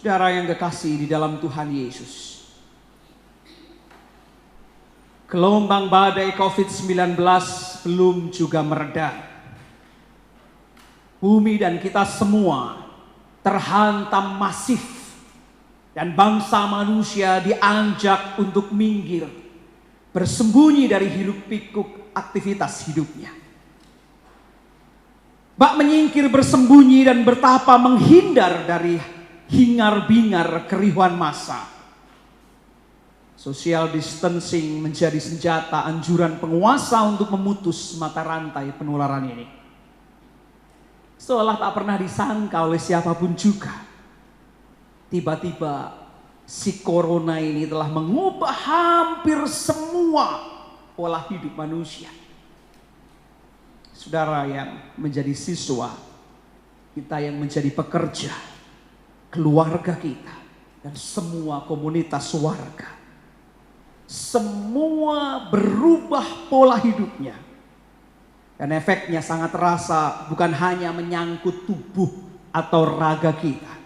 Saudara yang kekasih di dalam Tuhan Yesus, gelombang badai COVID-19 belum juga mereda. Bumi dan kita semua terhantam masif, dan bangsa manusia dianjak untuk minggir, bersembunyi dari hiruk-pikuk aktivitas hidupnya. Bak menyingkir, bersembunyi, dan bertapa menghindar dari hingar-bingar keriuhan massa. Social distancing menjadi senjata anjuran penguasa untuk memutus mata rantai penularan ini. Seolah tak pernah disangka oleh siapapun juga, tiba-tiba si corona ini telah mengubah hampir semua pola hidup manusia. Saudara yang menjadi siswa, kita yang menjadi pekerja, keluarga kita, dan semua komunitas warga, semua berubah pola hidupnya. Dan efeknya sangat terasa, bukan hanya menyangkut tubuh atau raga kita,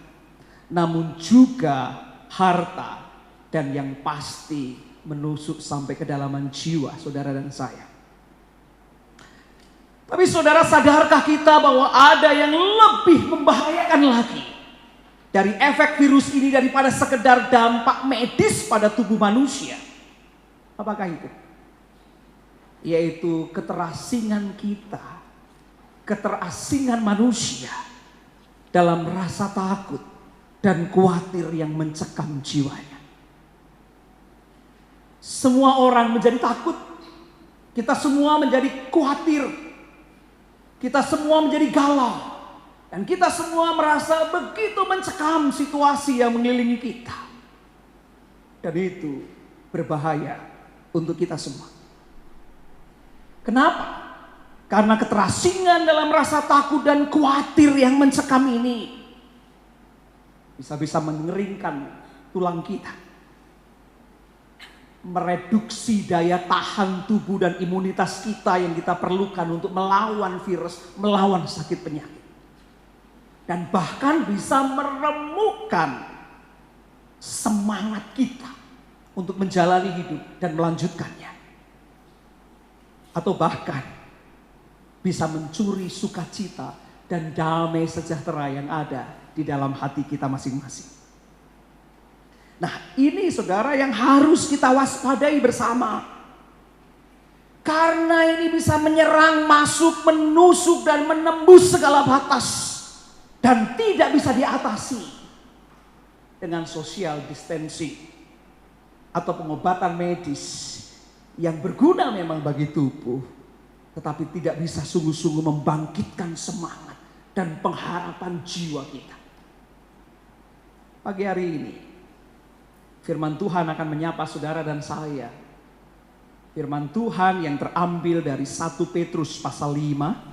namun juga harta, dan yang pasti menusuk sampai kedalaman jiwa saudara dan saya. Tapi saudara, sadarkah kita bahwa ada yang lebih membahayakan lagi dari efek virus ini daripada sekedar dampak medis pada tubuh manusia? Apakah itu? Yaitu keterasingan kita, keterasingan manusia dalam rasa takut dan khawatir yang mencekam jiwanya. Semua orang menjadi takut, kita semua menjadi khawatir, kita semua menjadi galau, dan kita semua merasa begitu mencekam situasi yang mengelilingi kita. Dan itu berbahaya untuk kita semua. Kenapa? Karena keterasingan dalam rasa takut dan khawatir yang mencekam ini bisa mengeringkan tulang kita, mereduksi daya tahan tubuh dan imunitas kita yang kita perlukan untuk melawan virus, melawan sakit penyakit, dan bahkan bisa meremukkan semangat kita untuk menjalani hidup dan melanjutkannya, atau bahkan bisa mencuri sukacita dan damai sejahtera yang ada di dalam hati kita masing-masing. Nah, ini saudara yang harus kita waspadai bersama, karena ini bisa menyerang, masuk, menusuk, dan menembus segala batas, dan tidak bisa diatasi dengan social distancing atau pengobatan medis yang berguna memang bagi tubuh, tetapi tidak bisa sungguh-sungguh membangkitkan semangat dan pengharapan jiwa kita. Pagi hari ini firman Tuhan akan menyapa saudara dan saya. Firman Tuhan yang terambil dari 1 Petrus pasal 5.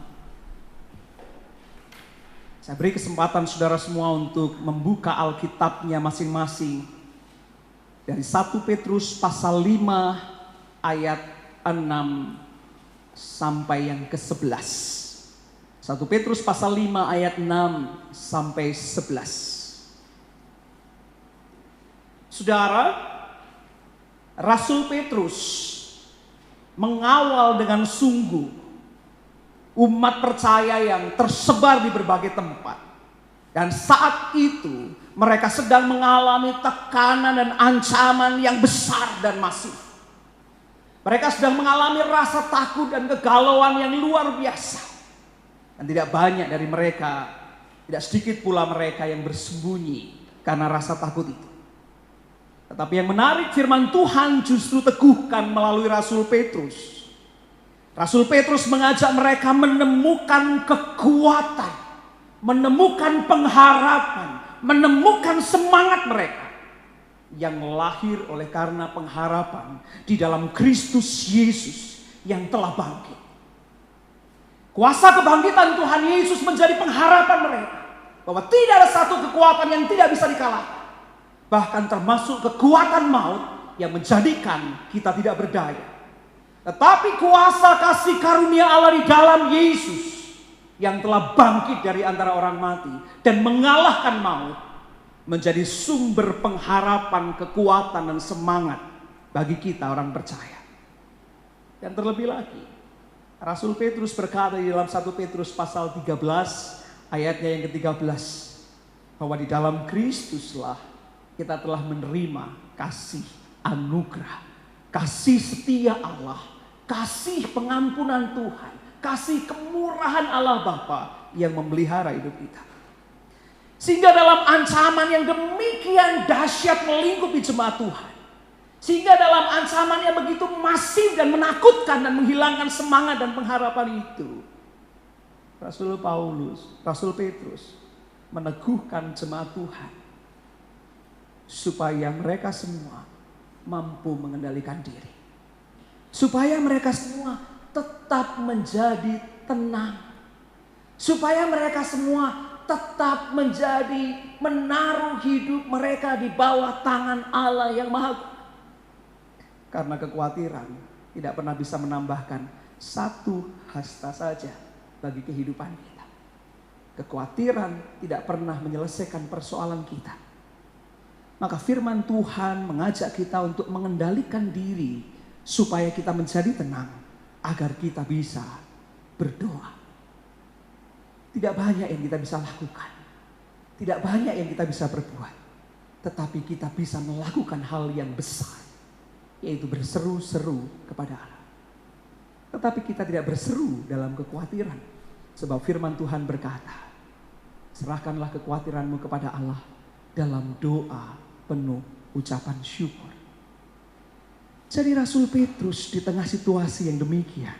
Saya beri kesempatan saudara semua untuk membuka Alkitabnya masing-masing. Dari 1 Petrus pasal 5 ayat 6 sampai yang ke-11. 1 Petrus pasal 5 ayat 6 sampai 11. Saudara, Rasul Petrus mengawal dengan sungguh umat percaya yang tersebar di berbagai tempat. Dan saat itu mereka sedang mengalami tekanan dan ancaman yang besar dan masif. Mereka sedang mengalami rasa takut dan kegalauan yang luar biasa. Dan tidak banyak dari mereka, tidak sedikit pula mereka yang bersembunyi karena rasa takut itu. Tetapi yang menarik, firman Tuhan justru teguhkan melalui Rasul Petrus. Rasul Petrus mengajak mereka menemukan kekuatan, menemukan pengharapan, menemukan semangat mereka yang lahir oleh karena pengharapan di dalam Kristus Yesus yang telah bangkit. Kuasa kebangkitan Tuhan Yesus menjadi pengharapan mereka, bahwa tidak ada satu kekuatan yang tidak bisa dikalahkan. Bahkan termasuk kekuatan maut yang menjadikan kita tidak berdaya. Tetapi kuasa kasih karunia Allah di dalam Yesus yang telah bangkit dari antara orang mati dan mengalahkan maut, menjadi sumber pengharapan, kekuatan, dan semangat bagi kita orang percaya. Dan terlebih lagi, Rasul Petrus berkata di dalam 1 Petrus pasal 13 ayatnya yang ke-13, bahwa di dalam Kristuslah kita telah menerima kasih anugerah, kasih setia Allah, kasih pengampunan Tuhan, kasih kemurahan Allah Bapa yang memelihara hidup kita. Sehingga dalam ancaman yang demikian dahsyat melingkupi jemaat Tuhan, sehingga dalam ancaman yang begitu masif dan menakutkan dan menghilangkan semangat dan pengharapan itu, Rasul Petrus meneguhkan jemaat Tuhan supaya mereka semua mampu mengendalikan diri, supaya mereka semua tetap menjadi tenang, supaya mereka semua tetap menaruh hidup mereka di bawah tangan Allah yang Maha Kuasa. Karena kekhawatiran tidak pernah bisa menambahkan satu hasta saja bagi kehidupan kita. Kekhawatiran tidak pernah menyelesaikan persoalan kita. Maka firman Tuhan mengajak kita untuk mengendalikan diri supaya kita menjadi tenang, agar kita bisa berdoa. Tidak banyak yang kita bisa lakukan, tidak banyak yang kita bisa berbuat, tetapi kita bisa melakukan hal yang besar, yaitu berseru-seru kepada Allah. Tetapi kita tidak berseru dalam kekhawatiran, sebab firman Tuhan berkata, serahkanlah kekhawatiranmu kepada Allah dalam doa penuh ucapan syukur. Jadi Rasul Petrus di tengah situasi yang demikian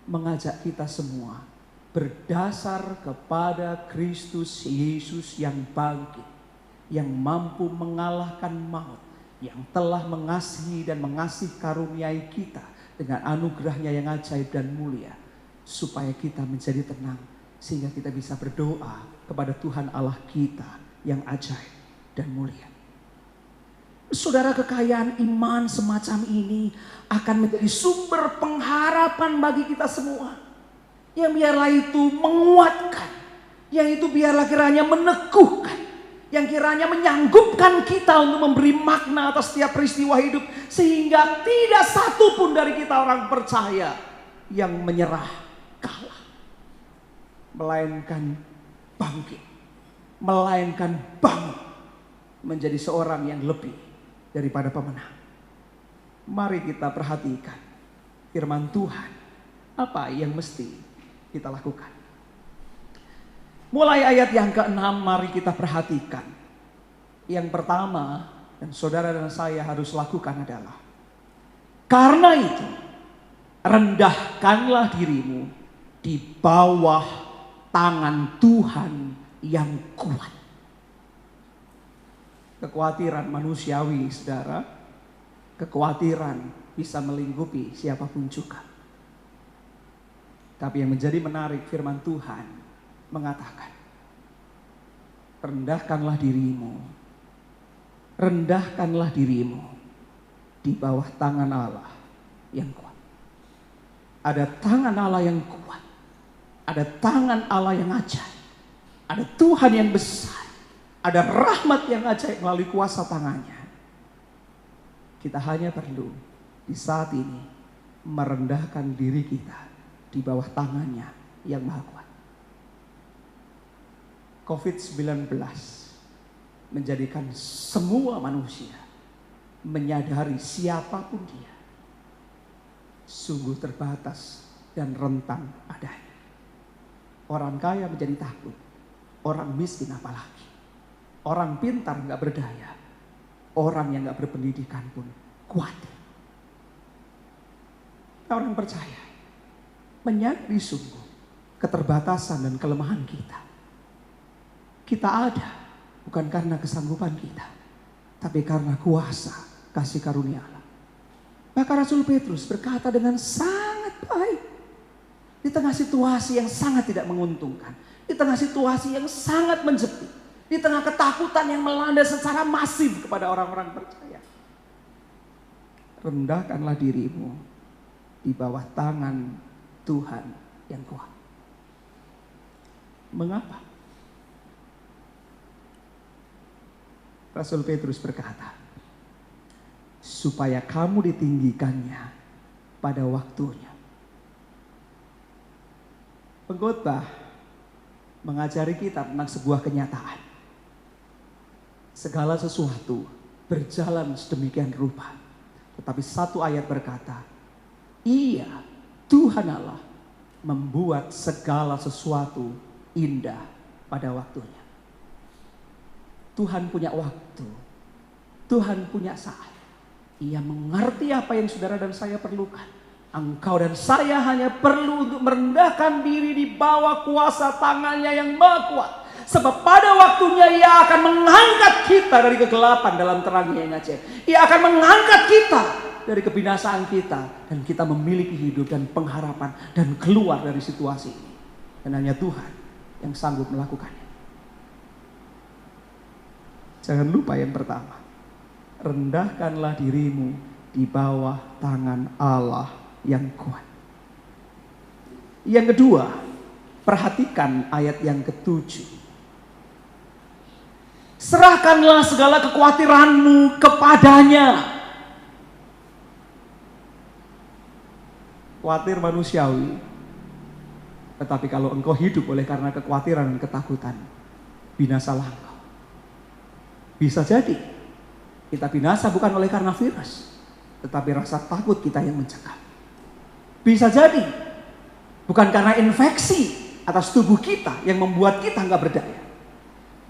mengajak kita semua berdasar kepada Kristus Yesus yang bangkit, yang mampu mengalahkan maut, yang telah mengasihi dan mengasihi karuniai kita dengan anugerahnya yang ajaib dan mulia, supaya kita menjadi tenang, sehingga kita bisa berdoa kepada Tuhan Allah kita yang ajaib dan mulia. Saudara, kekayaan iman semacam ini akan menjadi sumber pengharapan bagi kita semua. Yang biarlah itu menguatkan, yang itu biarlah kiranya meneguhkan, yang kiranya menyanggupkan kita untuk memberi makna atas setiap peristiwa hidup, sehingga tidak satu pun dari kita orang percaya yang menyerah kalah, melainkan bangkit, melainkan bangun menjadi seorang yang lebih daripada pemenang. Mari kita perhatikan firman Tuhan, apa yang mesti kita lakukan. Mulai ayat yang ke-6 mari kita perhatikan. Yang pertama, dan saudara dan saya harus lakukan adalah, karena itu rendahkanlah dirimu di bawah tangan Tuhan yang kuat. Kekhawatiran manusiawi, saudara, kekhawatiran bisa melingkupi siapapun juga. Tapi yang menjadi menarik, firman Tuhan mengatakan, rendahkanlah dirimu di bawah tangan Allah yang kuat. Ada tangan Allah yang kuat, ada tangan Allah yang ajaib, ada Tuhan yang besar, ada rahmat yang ajaib melalui kuasa tangannya. Kita hanya perlu di saat ini merendahkan diri kita di bawah tangannya yang maha kuat. COVID-19 menjadikan semua manusia menyadari siapapun dia sungguh terbatas dan rentan adanya. Orang kaya menjadi takut, orang miskin apalagi, orang pintar gak berdaya, orang yang gak berpendidikan pun khawatir. Orang percaya menyadari sungguh keterbatasan dan kelemahan kita. Kita ada bukan karena kesanggupan kita, tapi karena kuasa kasih karunia Allah. Maka Rasul Petrus berkata dengan sangat baik, di tengah situasi yang sangat tidak menguntungkan, di tengah situasi yang sangat menjepit, di tengah ketakutan yang melanda secara masif kepada orang-orang percaya, rendahkanlah dirimu di bawah tangan Tuhan yang kuat. Mengapa? Rasul Petrus berkata, supaya kamu ditinggikannya pada waktunya. Pengkhotbah mengajari kita tentang sebuah kenyataan. Segala sesuatu berjalan sedemikian rupa. Tetapi satu ayat berkata, Ia, Tuhan Allah, membuat segala sesuatu indah pada waktunya. Tuhan punya waktu. Tuhan punya saat. Ia mengerti apa yang saudara dan saya perlukan. Engkau dan saya hanya perlu untuk merendahkan diri di bawah kuasa tangannya yang maha kuat. Sebab pada waktunya Ia akan mengangkat kita dari kegelapan dalam terangnya yang ajaib. Ia akan mengangkat kita dari kebinasaan kita. Dan kita memiliki hidup dan pengharapan dan keluar dari situasi ini. Dan hanya Tuhan yang sanggup melakukannya. Jangan lupa yang pertama. Rendahkanlah dirimu di bawah tangan Allah yang kuat. Yang kedua, perhatikan ayat yang ke-7. Serahkanlah segala kekhawatiranmu kepadanya. Khawatir manusiawi. Tetapi kalau engkau hidup oleh karena kekhawatiran dan ketakutan, binasalah engkau. Bisa jadi kita binasa bukan oleh karena virus, tetapi rasa takut kita yang mencekam. Bisa jadi bukan karena infeksi atas tubuh kita yang membuat kita nggak berdaya,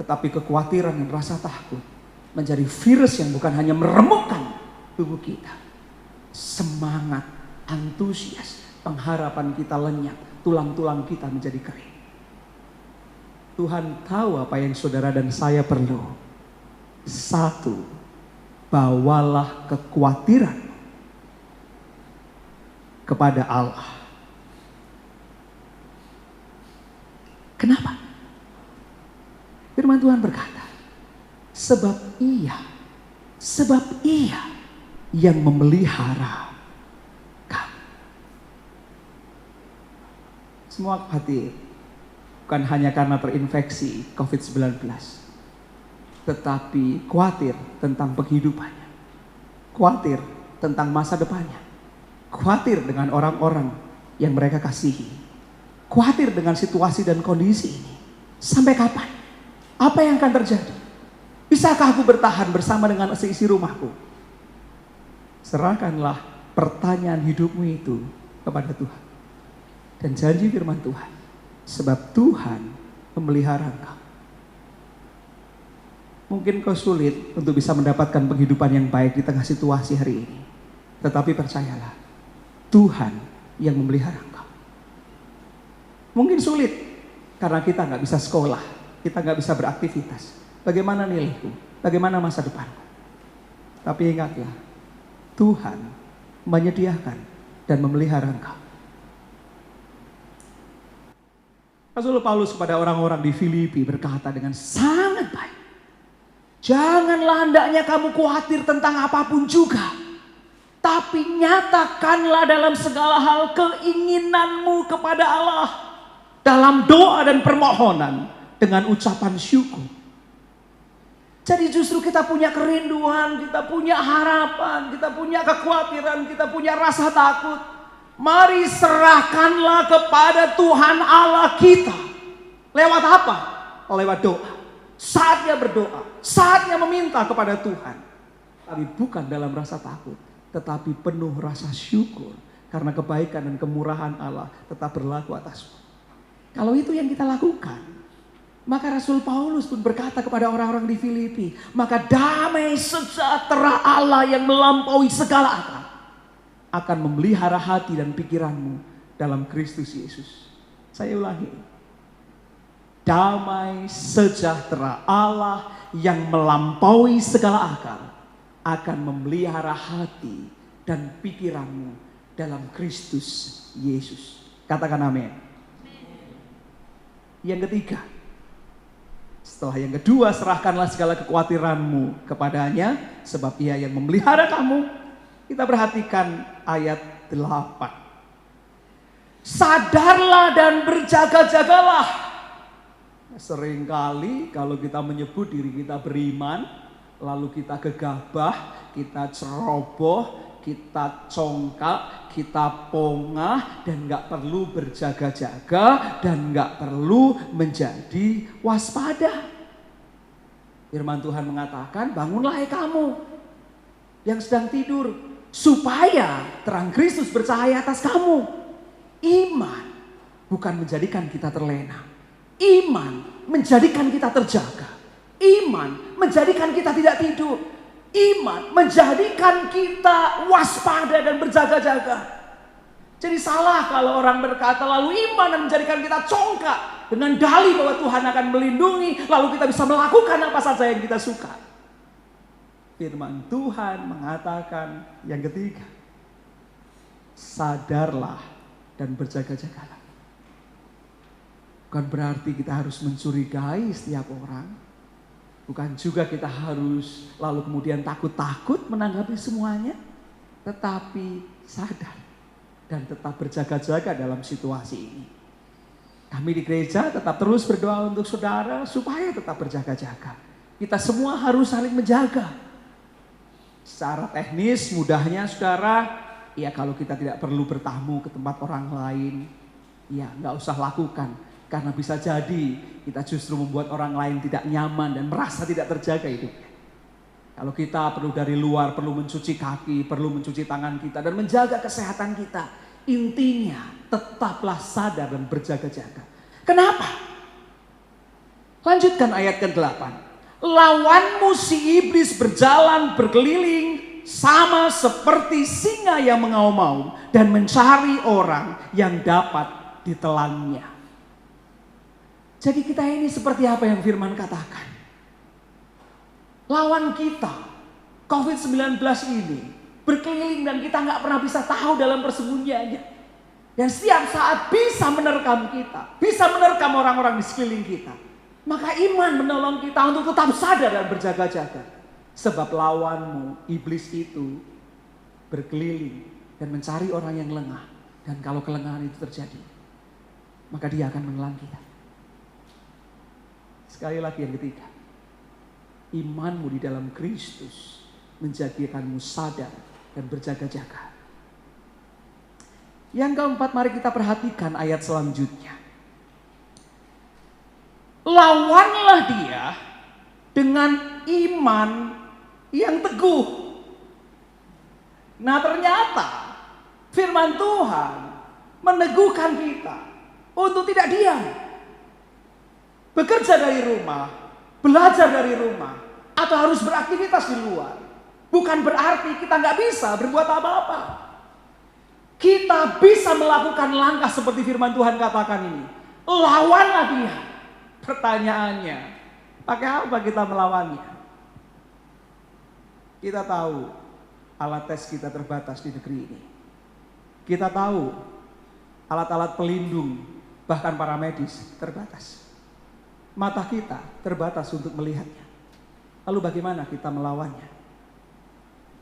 tetapi kekhawatiran dan rasa takut menjadi virus yang bukan hanya meremukkan tubuh kita. Semangat, antusias, pengharapan kita lenyap, tulang-tulang kita menjadi kering. Tuhan tahu apa yang saudara dan saya perlu. Satu, bawalah kekhawatiran kepada Allah. Kenapa? Firman Tuhan berkata, sebab Ia yang memelihara kamu. Semua khawatir bukan hanya karena terinfeksi COVID-19, tetapi khawatir tentang penghidupannya, khawatir tentang masa depannya, khawatir dengan orang-orang yang mereka kasihi, khawatir dengan situasi dan kondisi ini. Sampai kapan? Apa yang akan terjadi? Bisakah aku bertahan bersama dengan seisi rumahku? Serahkanlah pertanyaan hidupmu itu kepada Tuhan. Dan janji firman Tuhan, sebab Tuhan memelihara engkau. Mungkin kau sulit untuk bisa mendapatkan penghidupan yang baik di tengah situasi hari ini. Tetapi percayalah, Tuhan yang memelihara engkau. Mungkin sulit karena kita nggak bisa sekolah, kita nggak bisa beraktivitas. Bagaimana nilaiku? Bagaimana masa depanku? Tapi ingatlah, Tuhan menyediakan dan memelihara engkau. Rasul Paulus kepada orang-orang di Filipi berkata dengan sangat baik, janganlah hendaknya kamu khawatir tentang apapun juga, tapi nyatakanlah dalam segala hal keinginanmu kepada Allah dalam doa dan permohonan dengan ucapan syukur. Jadi justru kita punya kerinduan, kita punya harapan, kita punya kekhawatiran, kita punya rasa takut. Mari serahkanlah kepada Tuhan Allah kita. Lewat apa? Lewat doa. Saatnya berdoa, saatnya meminta kepada Tuhan. Tapi bukan dalam rasa takut, tetapi penuh rasa syukur. Karena kebaikan dan kemurahan Allah tetap berlaku atasmu. Kalau itu yang kita lakukan, maka Rasul Paulus pun berkata kepada orang-orang di Filipi, maka damai sejahtera Allah yang melampaui segala akal akan memelihara hati dan pikiranmu dalam Kristus Yesus. Saya ulangi. Damai sejahtera Allah yang melampaui segala akal akan memelihara hati dan pikiranmu dalam Kristus Yesus. Katakan amin. Yang ketiga, setelah yang kedua, serahkanlah segala kekhawatiranmu kepadanya, sebab Ia yang memelihara kamu. Kita perhatikan ayat 8. Sadarlah dan berjaga-jagalah. Seringkali kalau kita menyebut diri kita beriman, lalu kita gegabah, kita ceroboh, kita congkak, kita pongah, dan gak perlu berjaga-jaga, dan gak perlu menjadi waspada. Firman Tuhan mengatakan, bangunlah hai kamu yang sedang tidur, supaya terang Kristus bercahaya atas kamu. Iman bukan menjadikan kita terlena. Iman menjadikan kita terjaga. Iman menjadikan kita tidak tidur. Iman menjadikan kita waspada dan berjaga-jaga. Jadi salah kalau orang berkata lalu iman menjadikan kita congkak dengan dalih bahwa Tuhan akan melindungi, lalu kita bisa melakukan apa saja yang kita suka. Firman Tuhan mengatakan yang ketiga, sadarlah dan berjaga-jagalah. Bukan berarti kita harus mencurigai setiap orang. Bukan juga kita harus lalu kemudian takut-takut menanggapi semuanya. Tetapi sadar dan tetap berjaga-jaga dalam situasi ini. Kami di gereja tetap terus berdoa untuk saudara supaya tetap berjaga-jaga. Kita semua harus saling menjaga. Secara teknis mudahnya saudara, ya kalau kita tidak perlu bertamu ke tempat orang lain, ya nggak usah lakukan. Karena bisa jadi kita justru membuat orang lain tidak nyaman dan merasa tidak terjaga hidupnya. Kalau kita perlu dari luar, perlu mencuci kaki, perlu mencuci tangan kita dan menjaga kesehatan kita. Intinya tetaplah sadar dan berjaga-jaga. Kenapa? Lanjutkan ayat ke-8. Lawanmu si iblis berjalan berkeliling sama seperti singa yang mengaum-ngaum dan mencari orang yang dapat ditelannya. Jadi kita ini seperti apa yang firman katakan. Lawan kita, COVID-19 ini, berkeliling dan kita gak pernah bisa tahu dalam persembunyiannya. Dan setiap saat bisa menerkam kita, bisa menerkam orang-orang di sekeliling kita. Maka iman menolong kita untuk tetap sadar dan berjaga-jaga. Sebab lawanmu, iblis itu, berkeliling dan mencari orang yang lengah. Dan kalau kelengahan itu terjadi, maka dia akan menelan kita. Sekali lagi yang ketiga, imanmu di dalam Kristus menjadikanmu sadar dan berjaga-jaga. Yang keempat, mari kita perhatikan ayat selanjutnya. Lawanlah dia dengan iman yang teguh. Nah ternyata firman Tuhan meneguhkan kita untuk tidak diam. Bekerja dari rumah, belajar dari rumah, atau harus beraktivitas di luar. Bukan berarti kita nggak bisa berbuat apa-apa. Kita bisa melakukan langkah seperti firman Tuhan katakan ini. Lawanlah dia. Pertanyaannya, pakai apa kita melawannya? Kita tahu alat tes kita terbatas di negeri ini. Kita tahu alat-alat pelindung, bahkan paramedis terbatas. Mata kita terbatas untuk melihatnya. Lalu bagaimana kita melawannya?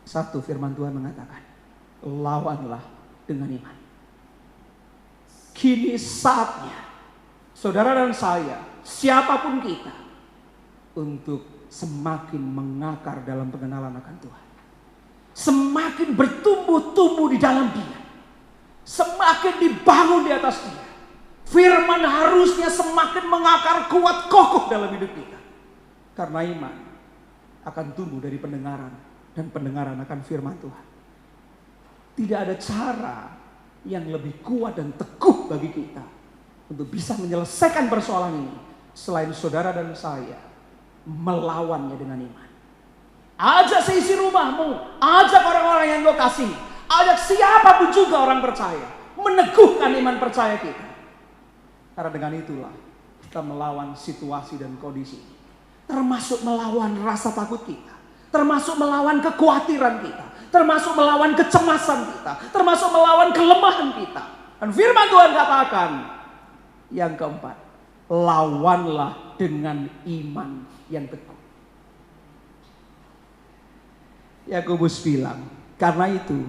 Satu, firman Tuhan mengatakan, lawanlah dengan iman. Kini saatnya, saudara dan saya, siapapun kita, untuk semakin mengakar dalam pengenalan akan Tuhan. Semakin bertumbuh-tumbuh di dalam Dia. Semakin dibangun di atas Dia. Firman harusnya semakin mengakar kuat kokoh dalam hidup kita. Karena iman akan tumbuh dari pendengaran. Dan pendengaran akan firman Tuhan. Tidak ada cara yang lebih kuat dan teguh bagi kita. Untuk bisa menyelesaikan persoalan ini. Selain saudara dan saya melawannya dengan iman. Ajak seisi rumahmu. Ajak orang-orang yang kau kasihi. Ajak siapapun juga orang percaya. Meneguhkan iman percaya kita. Karena dengan itulah kita melawan situasi dan kondisi. Termasuk melawan rasa takut kita. Termasuk melawan kekhawatiran kita. Termasuk melawan kecemasan kita. Termasuk melawan kelemahan kita. Dan firman Tuhan katakan. Yang keempat. Lawanlah dengan iman yang teguh. Yakobus bilang. Karena itu.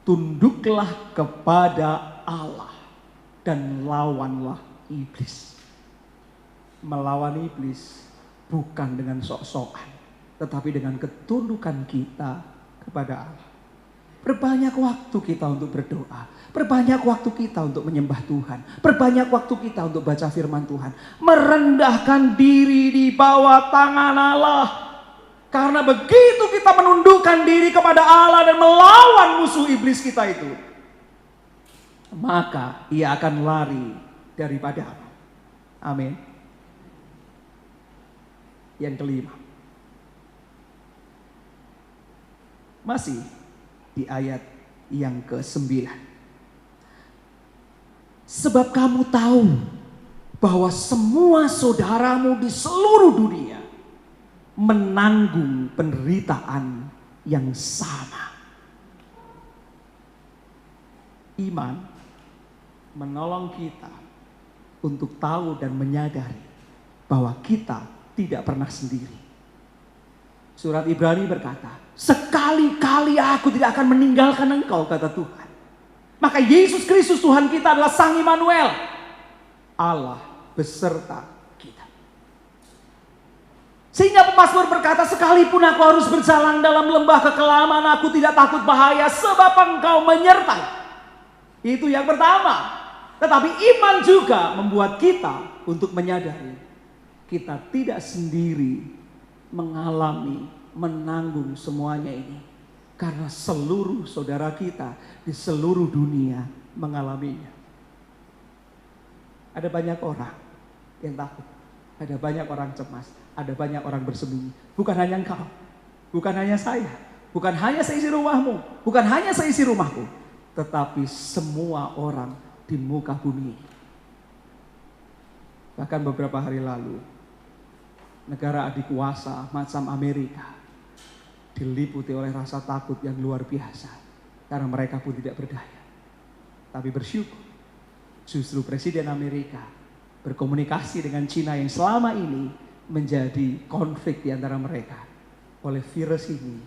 Tunduklah kepada Allah. Dan lawanlah iblis. Melawan iblis bukan dengan sok-sokan. tetapi dengan ketundukan kita kepada Allah. Perbanyak waktu kita untuk berdoa, perbanyak waktu kita untuk menyembah Tuhan, perbanyak waktu kita untuk baca firman Tuhan, merendahkan diri di bawah tangan Allah. Karena begitu kita menundukkan diri kepada Allah dan melawan musuh iblis kita itu, maka ia akan lari daripada Allah. Amin. Yang kelima, masih di ayat yang ke-9. Sebab kamu tahu bahwa semua saudaramu di seluruh dunia menanggung penderitaan yang sama. Iman menolong kita untuk tahu dan menyadari bahwa kita tidak pernah sendiri. Surat Ibrani berkata, sekali-kali aku tidak akan meninggalkan engkau, kata Tuhan. Maka Yesus Kristus Tuhan kita adalah Sang Immanuel, Allah beserta kita. Sehingga pemazmur berkata, sekalipun aku harus berjalan dalam lembah kekelaman, aku tidak takut bahaya, sebab engkau menyertai. Itu yang pertama. Tetapi iman juga membuat kita untuk menyadari kita tidak sendiri mengalami, menanggung semuanya ini. Karena seluruh saudara kita di seluruh dunia mengalaminya. Ada banyak orang yang takut, ada banyak orang cemas, ada banyak orang bersembunyi. Bukan hanya engkau, bukan hanya saya, bukan hanya seisi rumahmu, bukan hanya seisi rumahku, tetapi semua orang di muka bumi. Bahkan beberapa hari lalu, negara adikuasa macam Amerika diliputi oleh rasa takut yang luar biasa karena mereka pun tidak berdaya. Tapi bersyukur, justru Presiden Amerika berkomunikasi dengan Cina yang selama ini menjadi konflik di antara mereka. Oleh virus ini,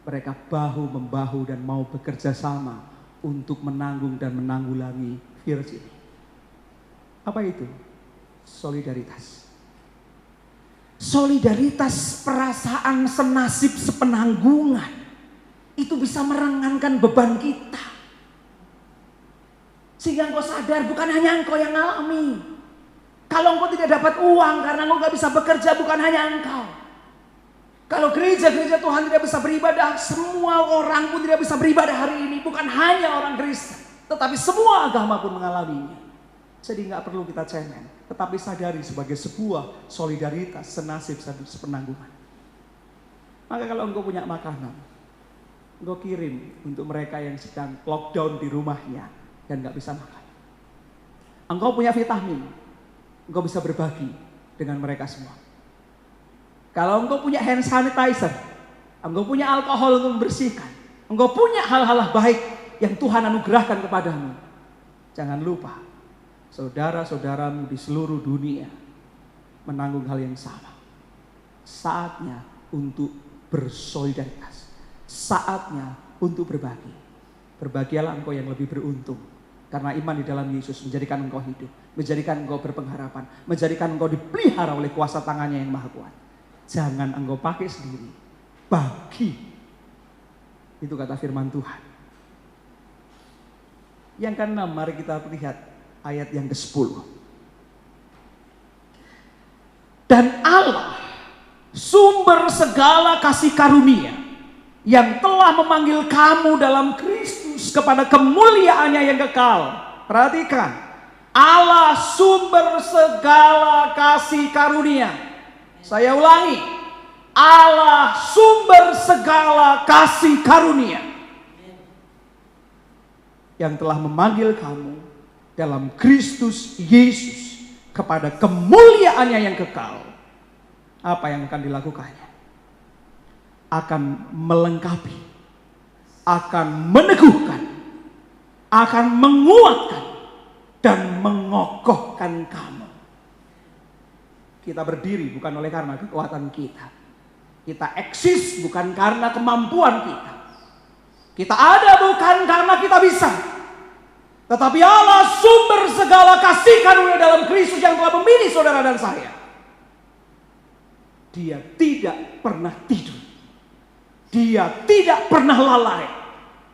mereka bahu-membahu dan mau bekerja sama untuk menanggung dan menanggulangi virus ini. Apa itu? Solidaritas. Solidaritas, perasaan senasib sepenanggungan. Itu bisa meringankan beban kita. Sehingga engkau sadar bukan hanya engkau yang alami. Kalau engkau tidak dapat uang karena engkau gak bisa bekerja, bukan hanya engkau. Kalau gereja-gereja Tuhan tidak bisa beribadah, semua orang pun tidak bisa beribadah hari ini. Bukan hanya orang Kristen, tetapi semua agama pun mengalaminya. Jadi gak perlu kita cemen, tetapi sadari sebagai sebuah solidaritas, senasib, sepenanggungan. Maka kalau engkau punya makanan, engkau kirim untuk mereka yang sedang lockdown di rumahnya dan gak bisa makan. Engkau punya vitamin, engkau bisa berbagi dengan mereka semua. Kalau engkau punya hand sanitizer, engkau punya alkohol untuk membersihkan, engkau punya hal-hal baik yang Tuhan anugerahkan kepadamu, jangan lupa saudara-saudaramu di seluruh dunia menanggung hal yang sama. Saatnya untuk bersolidaritas, saatnya untuk berbagi. Berbahagialah engkau yang lebih beruntung, karena iman di dalam Yesus menjadikan engkau hidup, menjadikan engkau berpengharapan, menjadikan engkau dipelihara oleh kuasa tangannya yang maha kuat. Jangan engkau pakai sendiri, bagi. Itu kata firman Tuhan. Yang keenam, mari kita lihat ayat yang ke-10. Dan Allah, sumber segala kasih karunia, yang telah memanggil kamu dalam Kristus kepada kemuliaannya yang kekal. Perhatikan, Allah sumber segala kasih karunia. Saya ulangi, Allah sumber segala kasih karunia, yang telah memanggil kamu dalam Kristus Yesus kepada kemuliaannya yang kekal. Apa yang akan dilakukannya? Akan melengkapi, akan meneguhkan, akan menguatkan, dan mengokohkan kamu. Kita berdiri bukan oleh karena kekuatan kita. Kita eksis bukan karena kemampuan kita. Kita ada bukan karena kita bisa. Tetapi Allah sumber segala kasih karunia dalam Kristus yang telah memilih saudara dan saya. Dia tidak pernah tidur. Dia tidak pernah lalai.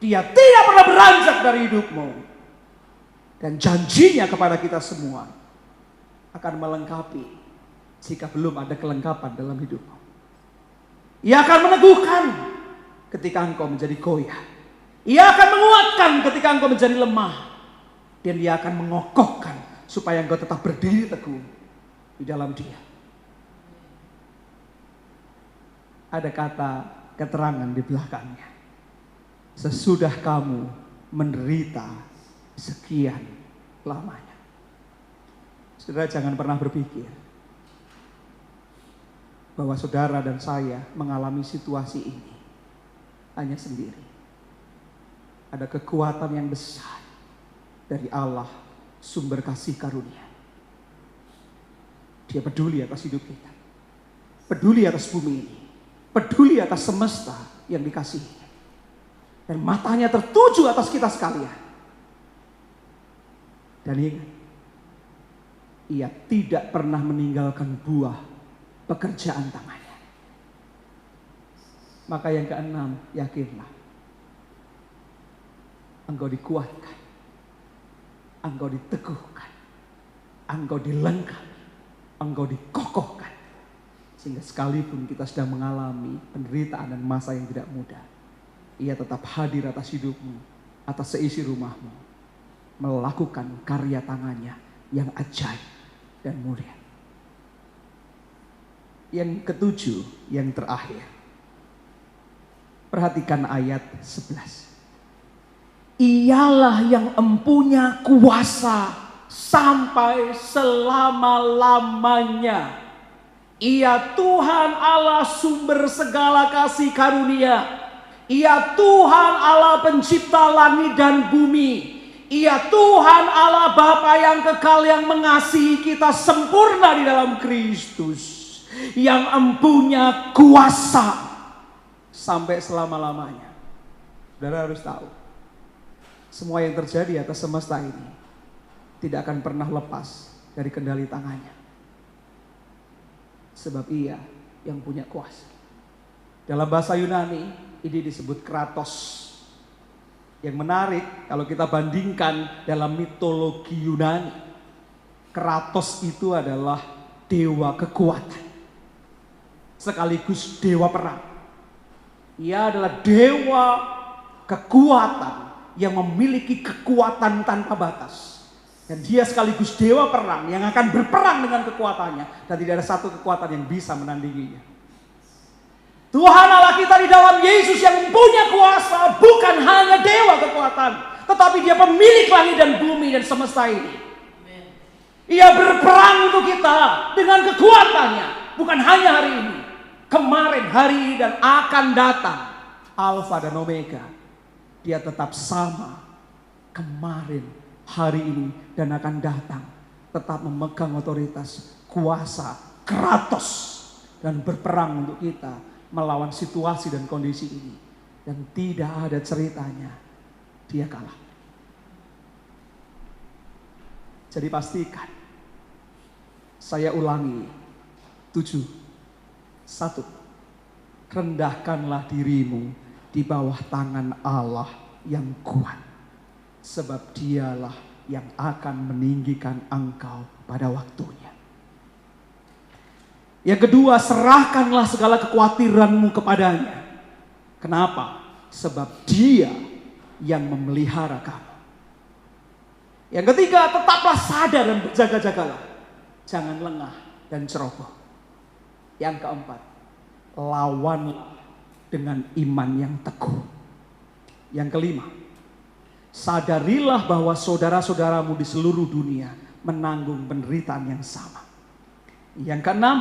Dia tidak pernah beranjak dari hidupmu. Dan janjinya kepada kita semua akan melengkapi jika belum ada kelengkapan dalam hidupmu. Ia akan meneguhkan ketika engkau menjadi goyah. Ia akan menguatkan ketika engkau menjadi lemah. Dan dia akan mengokohkan supaya engkau tetap berdiri teguh di dalam dia. Ada kata keterangan di belakangnya. Sesudah kamu menderita sekian lamanya. Saudara jangan pernah berpikir bahwa saudara dan saya mengalami situasi ini hanya sendiri. Ada kekuatan yang besar dari Allah, sumber kasih karunia. Dia peduli atas hidup kita. Peduli atas bumi ini. Peduli atas semesta yang dikasihi. Dan matanya tertuju atas kita sekalian. Dan ingat, ia tidak pernah meninggalkan buah pekerjaan tangannya. Maka yang keenam, yakinlah. Engkau dikuatkan. Engkau diteguhkan. Engkau dilengkapi. Engkau dikokohkan. Sehingga sekalipun kita sedang mengalami penderitaan dan masa yang tidak mudah, ia tetap hadir atas hidupmu, atas seisi rumahmu, melakukan karya tangannya yang ajaib dan mulia. Yang ketujuh, yang terakhir. Perhatikan ayat 11. Ialah yang empunya kuasa sampai selama-lamanya. Ia Tuhan Allah sumber segala kasih karunia. Ia Tuhan Allah pencipta langit dan bumi. Ia Tuhan Allah Bapa yang kekal yang mengasihi kita sempurna di dalam Kristus. Yang empunya kuasa sampai selama-lamanya. Saudara harus tahu, semua yang terjadi atas semesta ini tidak akan pernah lepas dari kendali tangannya. Sebab ia yang punya kuasa. Dalam bahasa Yunani ini disebut Kratos. Yang menarik kalau kita bandingkan dalam mitologi Yunani, Kratos itu adalah dewa kekuatan. Sekaligus dewa perang. Ia adalah dewa kekuatan yang memiliki kekuatan tanpa batas. Dan dia sekaligus dewa perang yang akan berperang dengan kekuatannya. Dan tidak ada satu kekuatan yang bisa menandinginya. Tuhan Allah kita di dalam Yesus yang punya kuasa bukan hanya dewa kekuatan, tetapi dia pemilik langit dan bumi dan semesta ini. Ia berperang untuk kita dengan kekuatannya. Bukan hanya hari ini, kemarin, hari ini, dan akan datang. Alfa dan Omega. Dia tetap sama kemarin, hari ini, dan akan datang. Tetap memegang otoritas, kuasa, Kratos, dan berperang untuk kita melawan situasi dan kondisi ini. Dan tidak ada ceritanya dia kalah. Jadi pastikan, saya ulangi 7. 1. Rendahkanlah dirimu di bawah tangan Allah yang kuat. Sebab dialah yang akan meninggikan engkau pada waktunya. Yang kedua, serahkanlah segala kekhawatiranmu kepadanya. Kenapa? Sebab dia yang memelihara kamu. Yang ketiga, tetaplah sadar dan berjaga-jagalah. Jangan lengah dan ceroboh. Yang keempat, lawanlah dengan iman yang teguh. Yang kelima, sadarilah bahwa saudara-saudaramu di seluruh dunia menanggung penderitaan yang sama. Yang keenam,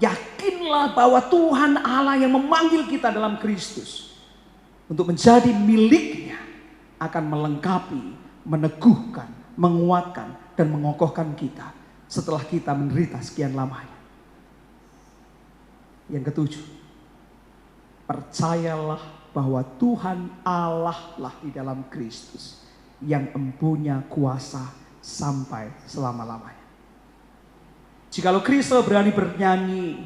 yakinlah bahwa Tuhan Allah yang memanggil kita dalam Kristus untuk menjadi miliknya akan melengkapi, meneguhkan, menguatkan, dan mengokohkan kita setelah kita menderita sekian lamanya. Yang ketujuh, percayalah bahwa Tuhan Allah lah di dalam Kristus yang empunya kuasa sampai selama-lamanya. Jikalau Kristus berani bernyanyi,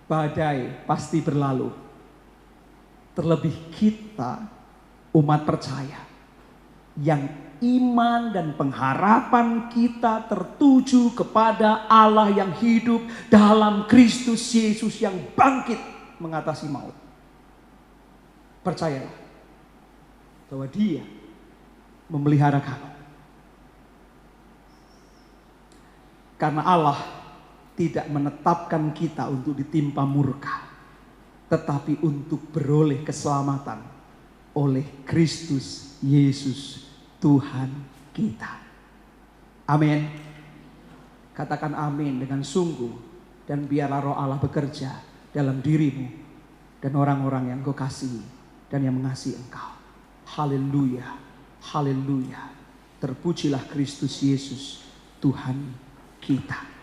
badai pasti berlalu. Terlebih kita umat percaya yang iman dan pengharapan kita tertuju kepada Allah yang hidup dalam Kristus Yesus yang bangkit mengatasi maut. Percayalah bahwa Dia memelihara kamu. Karena Allah tidak menetapkan kita untuk ditimpa murka, tetapi untuk beroleh keselamatan oleh Kristus Yesus Tuhan kita. Amin. Katakan amin dengan sungguh, dan biarlah Roh Allah bekerja dalam dirimu dan orang-orang yang Kau kasihi dan yang mengasihi engkau. Haleluya, haleluya. Terpujilah Kristus Yesus Tuhan kita.